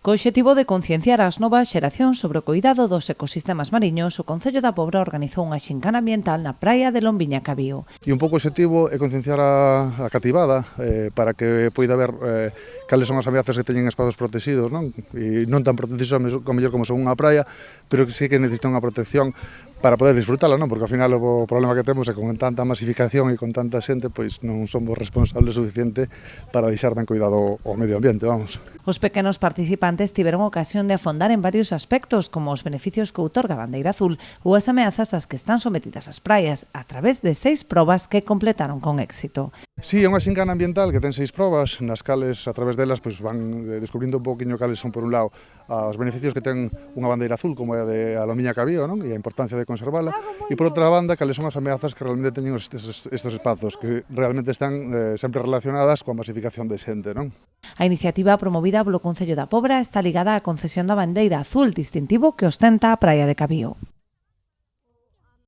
Co obxectivo de concienciar as novas xeracións sobre o cuidado dos ecosistemas mariños, o Concello da Pobra organizou unha xincana ambiental na praia de Lombiña Cabío. E un pouco o obxectivo é concienciar a cativada para que poida ver cales son as ameazas que teñen espazos protegidos, non? E non tan protegidos como son unha praia, pero que sí que necesitan unha protección para poder disfrutala, non? Porque ao final o problema que temos é que con tanta masificación e con tanta xente, pois non somos responsables suficiente para deixar ben cuidado o medio ambiente, vamos. Os pequenos participantes tiveron ocasión de afondar en varios aspectos, como os beneficios que outorga a bandeira azul ou as ameazas ás que están sometidas as praias, a través de 6 probas que completaron con éxito. Sí, é unha xincana ambiental que ten 6 probas, nas cales, a través delas, pois, van descubrindo un poquinho cales son, por un lado, os beneficios que ten unha bandeira azul, como é a de Lombiña Cabío, non? E a importancia de conservala, e por outra banda, cales son as ameazas que realmente teñen estes espazos, que realmente están sempre relacionadas coa masificación de xente, non? A iniciativa promovida polo Concello da Pobra está ligada á concesión da bandeira azul, distintivo que ostenta a praia de Cabío.